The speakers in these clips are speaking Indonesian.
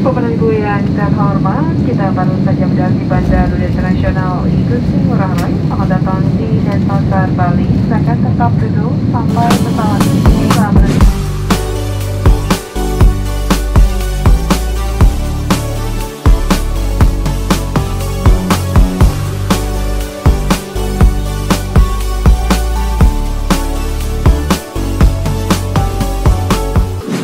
Bapak dan Ibu yang terhormat, kita baru saja mendaki Bandara Internasional Igusti Ngurah Rai. Selamat datang di Denpasar, Bali. Silakan tetap duduk sampai pesawat ini menuju.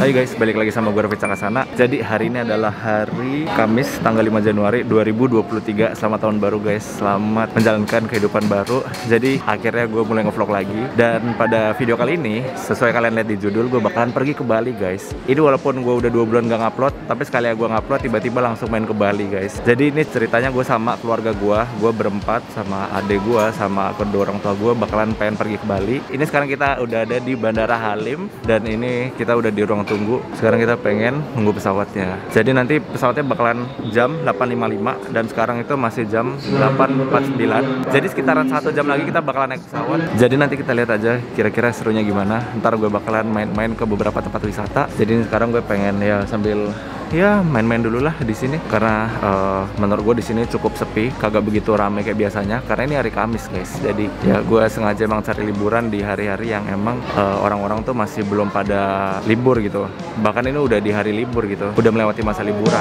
Hai guys, balik lagi sama gue Raffi Cakasana. Jadi hari ini adalah hari Kamis tanggal 5 Januari 2023. Selamat tahun baru guys, selamat menjalankan kehidupan baru. Jadi akhirnya gue mulai ngevlog lagi. Dan pada video kali ini, sesuai kalian lihat di judul, gue bakalan pergi ke Bali guys. Ini walaupun gue udah 2 bulan gak ngupload, tapi sekali gue ngupload tiba-tiba langsung main ke Bali guys. Jadi ini ceritanya gue sama keluarga gue berempat sama adik gue sama kedua orang tua gue bakalan pengen pergi ke Bali. Ini sekarang kita udah ada di Bandara Halim dan ini kita udah di ruang tunggu. Sekarang kita pengen nunggu pesawatnya. Jadi nanti pesawatnya bakalan jam 8.55 dan sekarang itu masih jam 8.49. Jadi sekitaran 1 jam lagi kita bakalan naik pesawat. Jadi nanti kita lihat aja kira-kira serunya gimana. Ntar gue bakalan main-main ke beberapa tempat wisata. Jadi sekarang gue pengen ya sambil ya main-main dulu lah di sini karena menurut gue di sini cukup sepi, kagak begitu rame kayak biasanya karena ini hari Kamis guys. Jadi ya gue sengaja emang cari liburan di hari-hari yang emang orang-orang tuh masih belum pada libur gitu. Bahkan ini udah di hari libur gitu, udah melewati masa liburan.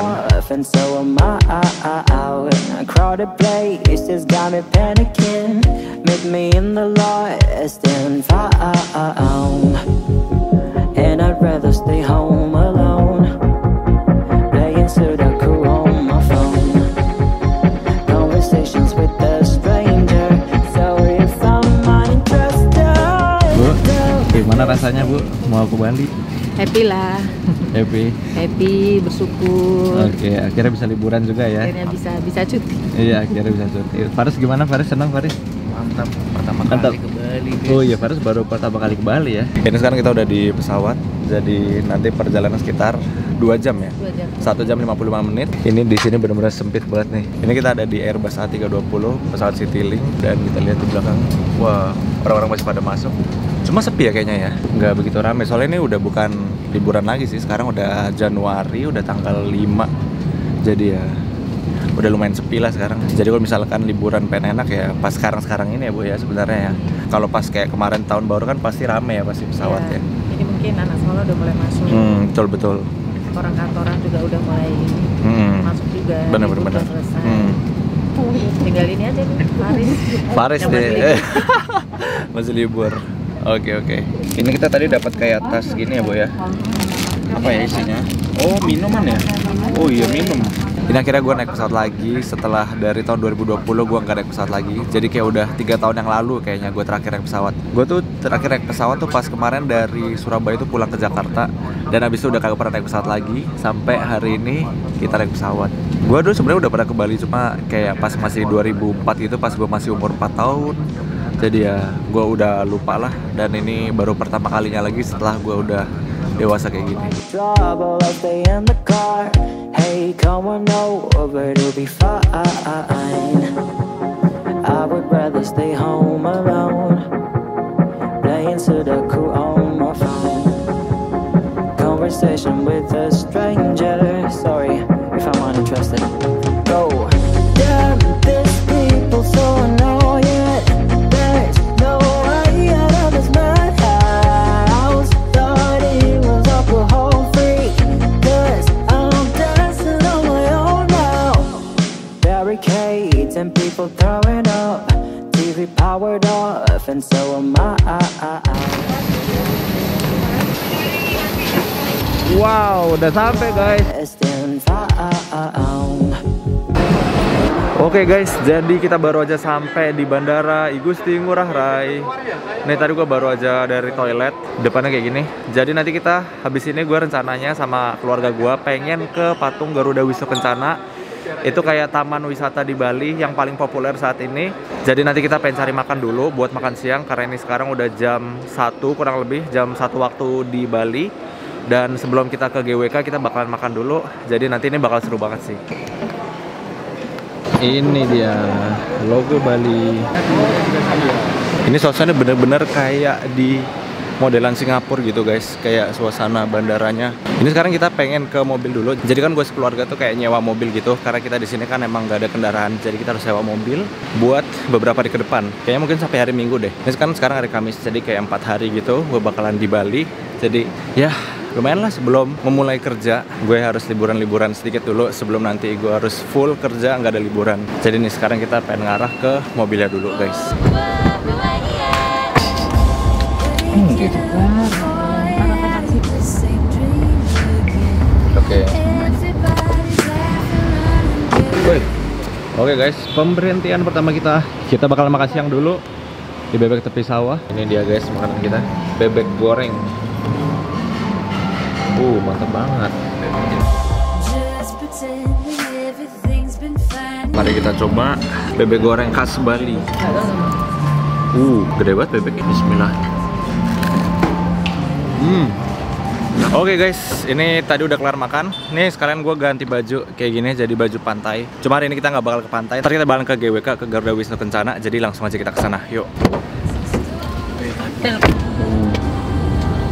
Gimana rasanya Bu mau ke Bali? Happy lah. Happy, bersyukur. Oke, akhirnya bisa liburan juga ya. Akhirnya bisa cuti. Iya, akhirnya bisa cuti. Faris gimana? Faris senang Faris? Mantap, pertama kali ke Bali guys. Oh iya, Faris baru pertama kali ke Bali ya. Ini sekarang kita udah di pesawat. Jadi nanti perjalanan sekitar 2 jam ya. 2 jam. 1 jam 55 menit. Ini di sini benar-benar sempit banget nih. Ini kita ada di Airbus A320 pesawat Citylink dan kita lihat di belakang. Wah, orang-orang masih pada masuk. Cuma sepi ya kayaknya ya, nggak begitu ramai. Soalnya ini udah bukan liburan lagi sih, sekarang udah Januari, udah tanggal 5. Jadi ya udah lumayan sepi lah sekarang. Jadi kalau misalkan liburan pengen enak ya pas sekarang-sekarang ini ya Bu ya sebenarnya ya. Kalau pas kayak kemarin tahun baru kan pasti rame ya pasti pesawat ya. Ini mungkin anak sekolah udah mulai masuk. Betul. Orang kantoran juga udah mulai masuk juga. Benar. Selesai. Tinggal ini aja nih, Faris deh. Masih libur. Oke. Ini kita tadi dapat kayak tas gini ya Bu ya. Apa ya isinya? Oh minuman ya? Oh iya minum. Ini akhirnya gue naik pesawat lagi setelah dari tahun 2020 gue nggak naik pesawat lagi. Jadi kayak udah 3 tahun yang lalu kayaknya gue terakhir naik pesawat. Gue tuh terakhir naik pesawat tuh pas kemarin dari Surabaya tuh pulang ke Jakarta. Dan abis itu udah kagak pernah naik pesawat lagi. Sampai hari ini kita naik pesawat. Gue dulu sebenarnya udah pernah ke Bali cuma kayak pas masih 2004 gitu, pas gue masih umur 4 tahun. Jadi ya gue udah lupa lah. Dan ini baru pertama kalinya lagi setelah gue udah dewasa kayak gini. Hey, come on over, it'll be fine. I would rather stay home alone, playing Sudoku on my phone. Conversation with a stranger. Sorry if I'm uninterested. Go. Damn, these people so annoying. There's no way out of this madhouse. Thought it was alcohol free, 'cause I'm dancing on my own now. Barricades and people throwing up, TV powered off, and so am I. Wow, udah sampai guys. Oke guys, jadi kita baru aja sampai di Bandara Igusti Ngurah Rai. Nih tadi gue baru aja dari toilet, depannya kayak gini. Jadi nanti kita habis ini gue rencananya sama keluarga gue pengen ke patung Garuda Wisnu Kencana. Itu kayak taman wisata di Bali yang paling populer saat ini. Jadi nanti kita pengen cari makan dulu buat makan siang karena ini sekarang udah jam 1 kurang lebih, jam 1 waktu di Bali. Dan sebelum kita ke GWK kita bakalan makan dulu. Jadi nanti ini bakal seru banget sih. Ini dia logo Bali. Ini suasana bener-bener kayak di modelan Singapura gitu guys, kayak suasana bandaranya. Ini sekarang kita pengen ke mobil dulu. Jadi kan gue sekeluarga tuh kayak nyewa mobil gitu, karena kita di sini kan emang nggak ada kendaraan. Jadi kita harus sewa mobil buat beberapa hari ke depan. Kayaknya mungkin sampai hari Minggu deh. Ini kan sekarang hari Kamis, jadi kayak 4 hari gitu. Gue bakalan di Bali. Jadi ya lumayan lah, sebelum memulai kerja gue harus liburan-liburan sedikit dulu sebelum nanti gue harus full kerja nggak ada liburan. Jadi nih sekarang kita pengen ngarah ke mobilnya dulu guys. Gitu. Oke guys, pemberhentian pertama kita bakal makan siang dulu di bebek tepi sawah. Ini dia guys makanan kita, bebek goreng. Mantap banget. Mari kita coba bebek goreng khas Bali. Gede banget bebeknya. Bismillah. Oke guys, ini tadi udah kelar makan. Nih sekalian gue ganti baju kayak gini, jadi baju pantai. Cuma hari ini kita nggak bakal ke pantai. Ntar kita bakalan ke GWK, ke Garuda Wisnu Kencana. Jadi langsung aja kita ke sana. Yuk.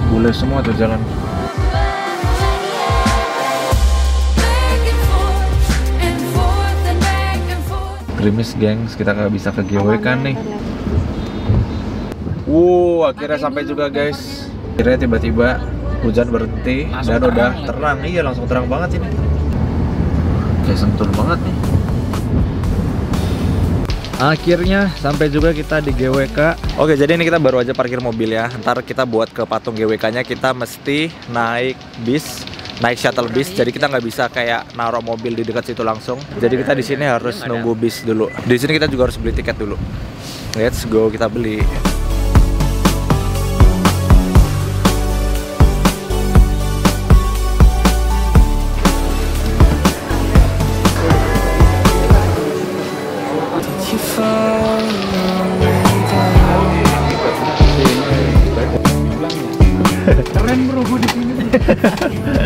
Boleh semua tuh jalan. Gerimis gengs, kita nggak bisa ke GWK nih. Akhirnya sampai juga guys. Akhirnya tiba-tiba hujan berhenti dan udah terang. Iya, langsung terang banget ini. Kayak sentul banget nih. Akhirnya sampai juga kita di GWK. Oke, jadi ini kita baru aja parkir mobil ya. Ntar kita buat ke patung GWK-nya kita mesti naik bis, naik shuttle bis. Jadi kita nggak bisa kayak naruh mobil di dekat situ langsung. Jadi kita di sini harus nunggu bis dulu. Di sini kita juga harus beli tiket dulu. Let's go, kita beli. Keren bro di sini.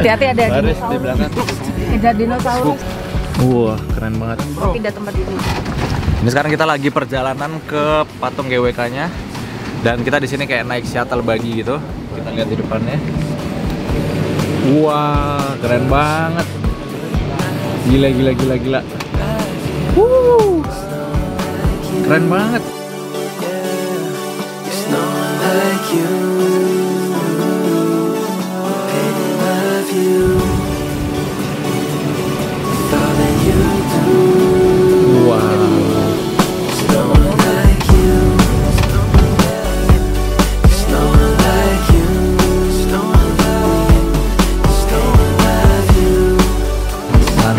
Hati-hati ada dinosaurus di belakang. Ada dinosaurus. Wah, keren banget. Pindah tempat ini. Ini sekarang kita lagi perjalanan ke patung GWK-nya. Dan kita di sini kayak naik shuttle bagi gitu. Kita lihat di depannya. Wah, keren banget. Gila. Keren banget.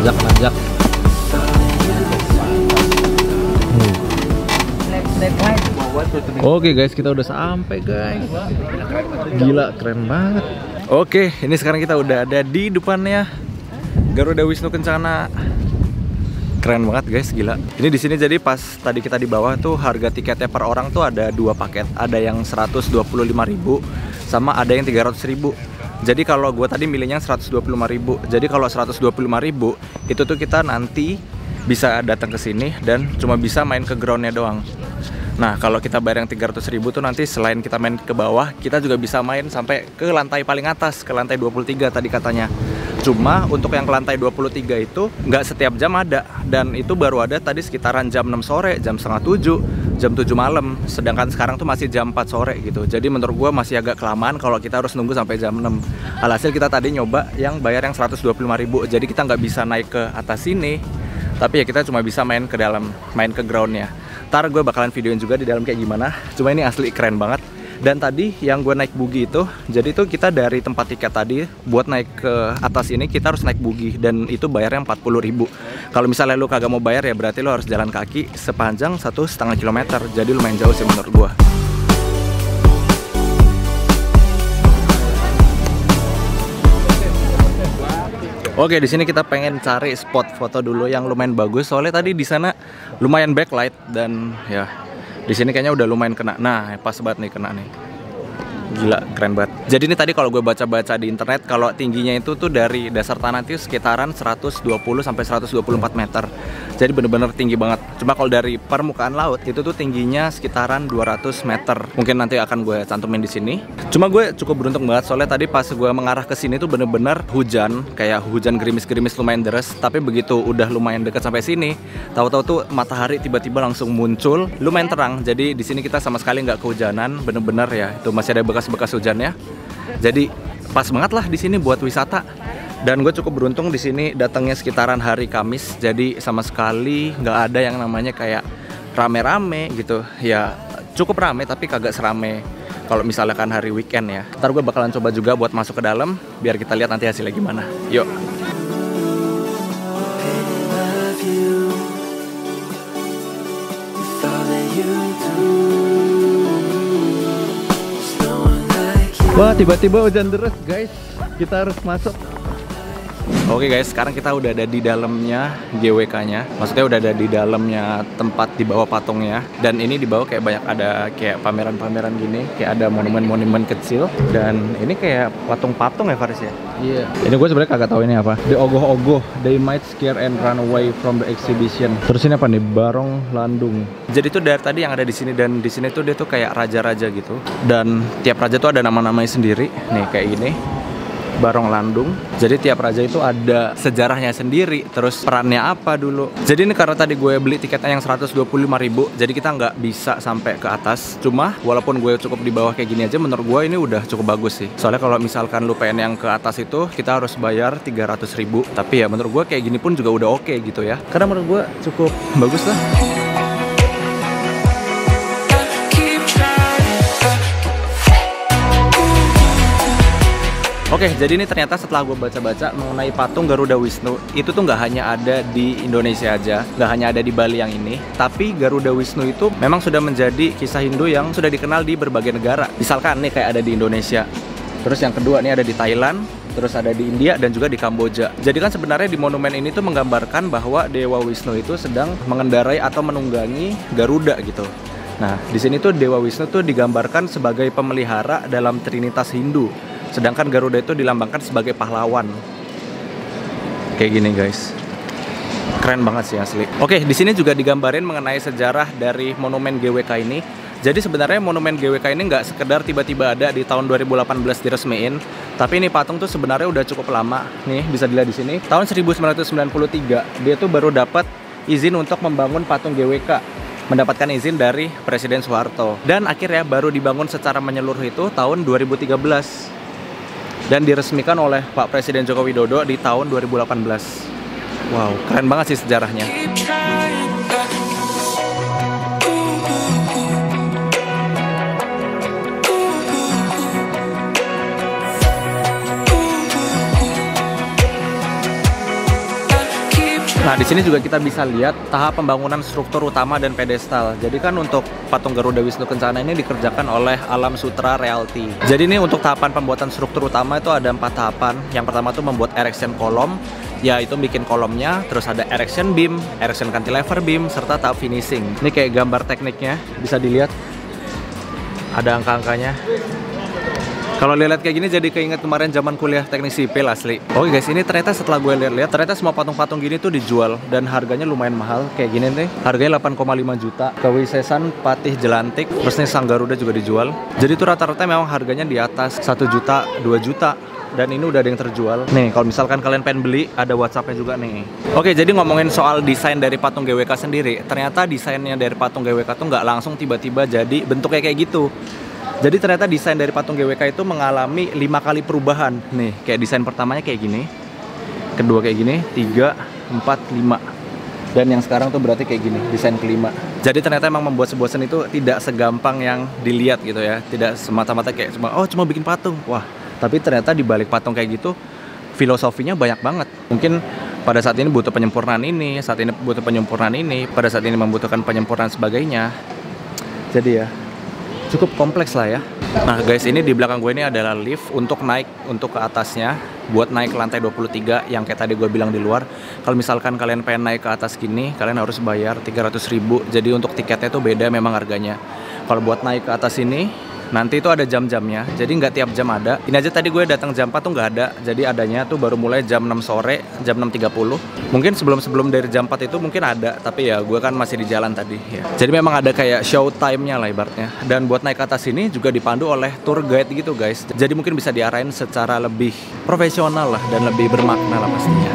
Nanjak. Oke guys, kita udah sampai guys. Gila, keren banget. Oke, ini sekarang kita udah ada di depannya Garuda Wisnu Kencana. Keren banget guys, gila. Ini di sini jadi pas tadi kita di bawah tuh harga tiketnya per orang tuh ada 2 paket. Ada yang 125.000 sama ada yang 300.000. Jadi kalau gue tadi milihnya 125.000. Jadi kalau 125.000 itu tuh kita nanti bisa datang ke sini dan cuma bisa main ke groundnya doang. Nah, kalau kita bayar yang 300.000 tuh nanti selain kita main ke bawah, kita juga bisa main sampai ke lantai paling atas, ke lantai 23 tadi katanya. Cuma untuk yang ke lantai 23 itu nggak setiap jam ada. Dan itu baru ada tadi sekitaran jam 6 sore, jam setengah 7, jam 7 malam. Sedangkan sekarang tuh masih jam 4 sore gitu. Jadi menurut gua masih agak kelamaan kalau kita harus nunggu sampai jam 6. Alhasil kita tadi nyoba yang bayar yang 125.000. Jadi kita nggak bisa naik ke atas sini. Tapi ya kita cuma bisa main ke dalam, main ke groundnya. Ntar gue bakalan videoin juga di dalam kayak gimana. Cuma ini asli keren banget. Dan tadi yang gue naik buggy itu, jadi tuh kita dari tempat tiket tadi buat naik ke atas ini kita harus naik buggy dan itu bayarnya 40.000. Kalau misalnya lu kagak mau bayar ya berarti lu harus jalan kaki sepanjang 1,5 kilometer. Jadi lumayan jauh sih menurut gue. Oke, di sini kita pengen cari spot foto dulu yang lumayan bagus. Soalnya tadi di sana lumayan backlight dan ya di sini kayaknya udah lumayan kena. Nah, pas banget nih kena nih. Gila, keren banget. Jadi ini tadi kalau gue baca-baca di internet, kalau tingginya itu tuh dari dasar tanah itu sekitaran 120 sampai 124 meter. Jadi bener-bener tinggi banget. Cuma kalau dari permukaan laut itu tuh tingginya sekitaran 200 meter. Mungkin nanti akan gue cantumin di sini. Cuma gue cukup beruntung banget soalnya tadi pas gue mengarah ke sini tuh bener-bener hujan, kayak hujan gerimis-gerimis lumayan deres. Tapi begitu udah lumayan dekat sampai sini, tahu-tahu tuh matahari tiba-tiba langsung muncul, lumayan terang. Jadi di sini kita sama sekali nggak kehujanan, bener-bener ya. Itu masih ada bekas-bekas hujannya. Jadi pas banget lah di sini buat wisata. Dan gue cukup beruntung di sini datangnya sekitaran hari Kamis, jadi sama sekali nggak ada yang namanya kayak rame-rame gitu. Ya cukup rame tapi kagak serame kalau misalkan hari weekend ya. Ntar gue bakalan coba juga buat masuk ke dalam biar kita lihat nanti hasilnya gimana. Yuk. Wah, tiba-tiba hujan deras guys. Kita harus masuk. Oke guys, sekarang kita udah ada di dalamnya GWK-nya. Maksudnya udah ada di dalamnya tempat di bawah patungnya. Dan ini di bawah kayak banyak ada kayak pameran-pameran gini, kayak ada monumen-monumen kecil. Dan ini kayak patung-patung ya Faris ya? Iya. Ini gue sebenarnya kagak tahu ini apa. The ogoh-ogoh, they might scare and run away from the exhibition. Terus ini apa nih? Barong Landung. Jadi tuh dari tadi yang ada di sini, dan di sini tuh dia tuh kayak raja-raja gitu. Dan tiap raja tuh ada nama-namanya sendiri. Nih kayak gini. Barong Landung. Jadi tiap raja itu ada sejarahnya sendiri, terus perannya apa dulu. Jadi ini karena tadi gue beli tiketnya yang 125.000, jadi kita nggak bisa sampai ke atas. Cuma walaupun gue cukup di bawah kayak gini aja, menurut gue ini udah cukup bagus sih. Soalnya kalau misalkan lu pengen yang ke atas itu, kita harus bayar 300.000. Tapi ya menurut gue kayak gini pun juga udah oke gitu ya. Karena menurut gue cukup bagus lah. Oke, jadi ini ternyata setelah gue baca-baca mengenai patung Garuda Wisnu, itu tuh nggak hanya ada di Indonesia aja, nggak hanya ada di Bali yang ini, tapi Garuda Wisnu itu memang sudah menjadi kisah Hindu yang sudah dikenal di berbagai negara. Misalkan nih kayak ada di Indonesia, terus yang kedua nih ada di Thailand, terus ada di India dan juga di Kamboja. Jadi kan sebenarnya di monumen ini tuh menggambarkan bahwa Dewa Wisnu itu sedang mengendarai atau menunggangi Garuda gitu. Nah, di sini tuh Dewa Wisnu tuh digambarkan sebagai pemelihara dalam Trinitas Hindu. Sedangkan Garuda itu dilambangkan sebagai pahlawan. Kayak gini guys. Keren banget sih asli. Oke, di sini juga digambarin mengenai sejarah dari monumen GWK ini. Jadi sebenarnya monumen GWK ini nggak sekedar tiba-tiba ada di tahun 2018 diresmiin, tapi ini patung tuh sebenarnya udah cukup lama. Nih bisa dilihat di sini. Tahun 1993 dia tuh baru dapat izin untuk membangun patung GWK. Mendapatkan izin dari Presiden Soeharto. Dan akhirnya baru dibangun secara menyeluruh itu tahun 2013. Dan diresmikan oleh Pak Presiden Joko Widodo di tahun 2018. Wow, keren banget sih sejarahnya. Nah, di sini juga kita bisa lihat tahap pembangunan struktur utama dan pedestal. Jadi kan untuk patung Garuda Wisnu Kencana ini dikerjakan oleh Alam Sutra Realty. Jadi ini untuk tahapan pembuatan struktur utama itu ada 4 tahapan. Yang pertama itu membuat erection kolom, yaitu bikin kolomnya, terus ada erection beam, erection cantilever beam, serta tahap finishing. Ini kayak gambar tekniknya, bisa dilihat. Ada angka-angkanya. Kalau lihat kayak gini jadi keinget kemarin zaman kuliah teknik sipil asli. Oke guys, ini ternyata setelah gue lihat-lihat, ternyata semua patung-patung gini tuh dijual dan harganya lumayan mahal. Kayak gini nih, harganya 8,5 juta. Kewisesan Patih Jelantik, terus nih Sang Garuda juga dijual. Jadi tuh rata-rata memang harganya di atas 1 juta, 2 juta. Dan ini udah ada yang terjual. Nih, kalau misalkan kalian pengen beli, ada WhatsApp-nya juga nih. Oke, jadi ngomongin soal desain dari patung GWK sendiri, ternyata desainnya dari patung GWK tuh nggak langsung tiba-tiba jadi bentuknya kayak gitu. Jadi ternyata desain dari patung GWK itu mengalami 5 kali perubahan. Nih, kayak desain pertamanya kayak gini, kedua kayak gini, 3, 4, 5. Dan yang sekarang tuh berarti kayak gini, desain kelima. Jadi ternyata emang membuat sebuah seni itu tidak segampang yang dilihat gitu ya. Tidak semata-mata kayak cuma bikin patung. Wah, tapi ternyata di balik patung kayak gitu filosofinya banyak banget. Mungkin pada saat ini butuh penyempurnaan ini, saat ini butuh penyempurnaan ini, pada saat ini membutuhkan penyempurnaan sebagainya. Jadi ya cukup kompleks lah ya. Nah guys, ini di belakang gue ini adalah lift untuk naik untuk ke atasnya, buat naik ke lantai 23 yang kayak tadi gue bilang di luar. Kalau misalkan kalian pengen naik ke atas gini, kalian harus bayar 300.000. Jadi untuk tiketnya tuh beda memang harganya. Kalau buat naik ke atas ini Nanti itu ada jam-jamnya, jadi nggak tiap jam ada. Ini aja tadi gue datang jam 4 tuh nggak ada. Jadi adanya tuh baru mulai jam 6 sore, jam 6.30. Mungkin sebelum dari jam 4 itu mungkin ada, tapi ya gue kan masih di jalan tadi ya. Jadi memang ada kayak show time-nya lah ibaratnya. Dan buat naik ke atas ini juga dipandu oleh tour guide gitu guys. Jadi mungkin bisa diarahin secara lebih profesional lah dan lebih bermakna lah pastinya.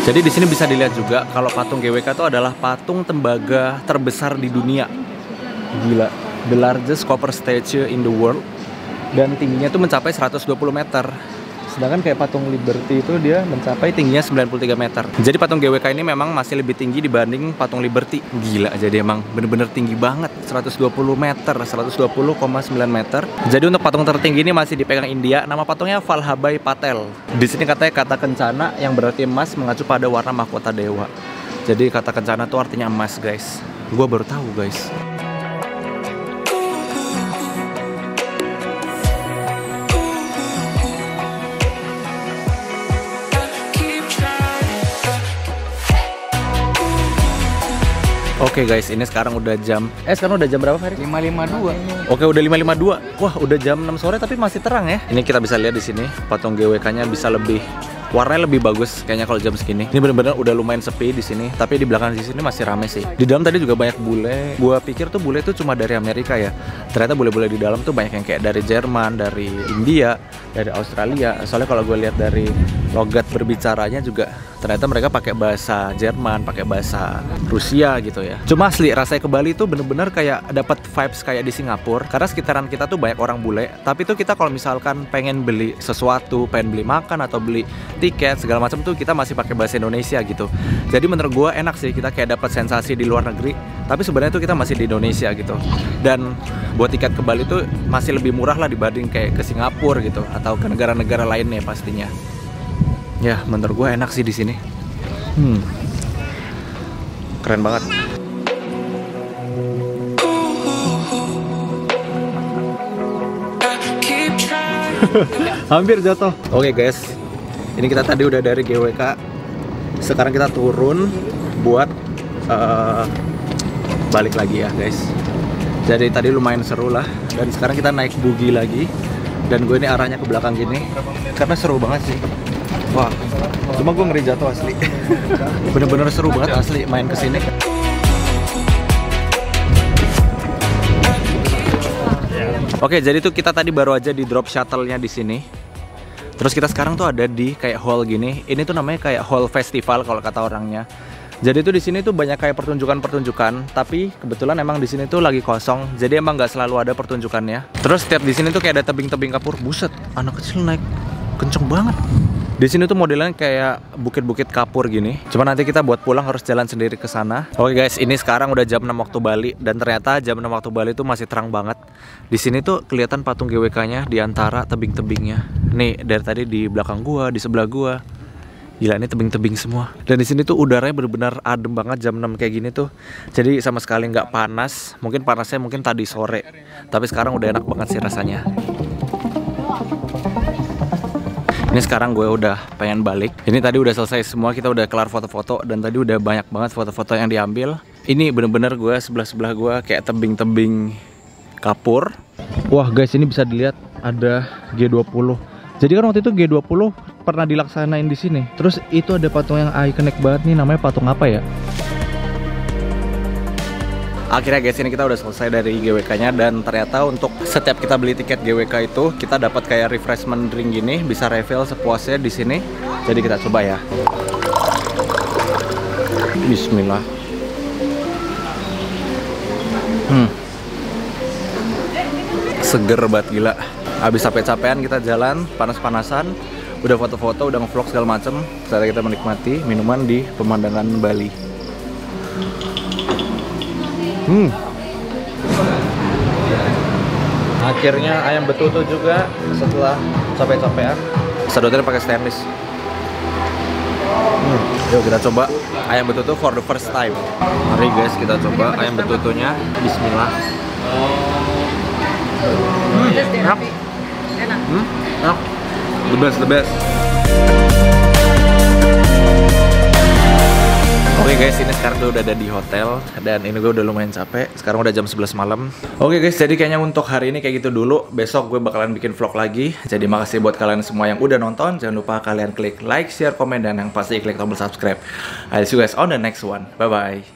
Jadi di sini bisa dilihat juga kalau patung GWK itu adalah patung tembaga terbesar di dunia. Gila, the largest copper statue in the world. Dan tingginya itu mencapai 120 meter. Sedangkan kayak patung Liberty itu dia mencapai tingginya 93 meter. Jadi patung GWK ini memang masih lebih tinggi dibanding patung Liberty. Gila, jadi emang bener-bener tinggi banget. 120 meter, 120,9 meter. Jadi untuk patung tertinggi ini masih dipegang India. Nama patungnya Vallabhbhai Patel. Di sini katanya kata kencana yang berarti emas mengacu pada warna mahkota dewa. Jadi kata kencana itu artinya emas guys. Gua baru tahu guys. Oke guys, ini sekarang udah jam sekarang udah jam berapa Farid? 5.52. Oke, udah 5.52. Wah, udah jam 6 sore tapi masih terang ya. Ini kita bisa lihat di sini patung GWK-nya bisa lebih warnanya lebih bagus kayaknya kalau jam segini. Ini bener-bener udah lumayan sepi di sini, tapi di belakang di sini masih rame sih. Di dalam tadi juga banyak bule. Gua pikir tuh bule tuh cuma dari Amerika ya. Ternyata bule-bule di dalam tuh banyak yang kayak dari Jerman, dari India, dari Australia. Soalnya kalau gue lihat dari logat berbicaranya juga ternyata mereka pakai bahasa Jerman, pakai bahasa Rusia gitu ya. Cuma asli rasanya ke Bali tuh bener-bener kayak dapat vibes kayak di Singapura. Karena sekitaran kita tuh banyak orang bule. Tapi tuh kita kalau misalkan pengen beli sesuatu, pengen beli makan atau beli tiket segala macam tuh kita masih pakai bahasa Indonesia gitu. Jadi menurut gue enak sih, kita kayak dapat sensasi di luar negeri. Tapi sebenarnya tuh kita masih di Indonesia gitu. Dan buat tiket ke Bali tuh masih lebih murah lah dibanding kayak ke Singapura gitu atau ke negara-negara lainnya pastinya. Ya, menurut gue enak sih di sini. Keren banget. Hampir jatuh. Oke guys, ini kita tadi udah dari GWK. Sekarang kita turun buat balik lagi ya guys. Jadi tadi lumayan seru lah. Dan sekarang kita naik buggy lagi. Dan gue ini arahnya ke belakang gini karena seru banget sih. Wah, cuma gue ngeri jatuh asli. Bener-bener seru banget asli main kesini. Oke, jadi tuh kita tadi baru aja di drop shuttle-nya di sini. Terus kita sekarang tuh ada di kayak hall gini. Ini tuh namanya kayak hall festival kalau kata orangnya. Jadi tuh di sini tuh banyak kayak pertunjukan-pertunjukan, tapi kebetulan emang di sini tuh lagi kosong. Jadi emang nggak selalu ada pertunjukannya. Terus setiap di sini tuh kayak ada tebing-tebing kapur. Buset, anak kecil naik kenceng banget. Di sini tuh modelnya kayak bukit-bukit kapur gini. Cuma nanti kita buat pulang harus jalan sendiri ke sana. Oke guys, ini sekarang udah jam 6 waktu Bali dan ternyata jam 6 waktu Bali tuh masih terang banget. Di sini tuh kelihatan patung GWK-nya di antara tebing-tebingnya. Nih, dari tadi di belakang gua, di sebelah gua. Gila, ini tebing-tebing semua. Dan di sini tuh udaranya benar-benar adem banget jam 6 kayak gini tuh. Jadi sama sekali nggak panas. Mungkin panasnya mungkin tadi sore. Tapi sekarang udah enak banget sih rasanya. Ini sekarang gue udah pengen balik. Ini tadi udah selesai semua, kita udah kelar foto-foto. Dan tadi udah banyak banget foto-foto yang diambil. Ini bener-bener gue sebelah-sebelah gue kayak tebing-tebing kapur. Wah guys, ini bisa dilihat ada G20. Jadi kan waktu itu G20 pernah dilaksanain di sini. Terus itu ada patung yang ikonik banget nih, namanya patung apa ya? Akhirnya guys, ini kita udah selesai dari GWK-nya. Dan ternyata untuk setiap kita beli tiket GWK itu kita dapat kayak refreshment drink gini, bisa refill sepuasnya di sini. Jadi kita coba ya. Bismillah. Seger banget gila. Habis capek-capean kita jalan, panas-panasan, udah foto-foto, udah ngevlog segala macem. Saatnya kita menikmati minuman di pemandangan Bali. Akhirnya ayam betutu juga setelah capek-capean. Sedotannya pakai stainless. Yuk kita coba ayam betutu for the first time. Mari guys, kita coba ayam betutunya. Bismillah. Enak. Enak. The best. Oke guys, ini sekarang gue udah ada di hotel dan ini gue udah lumayan capek. Sekarang udah jam 11 malam. Oke guys, jadi kayaknya untuk hari ini kayak gitu dulu. Besok gue bakalan bikin vlog lagi. Jadi makasih buat kalian semua yang udah nonton. Jangan lupa kalian klik like, share, komen, dan yang pasti klik tombol subscribe. I'll see you guys on the next one. Bye bye.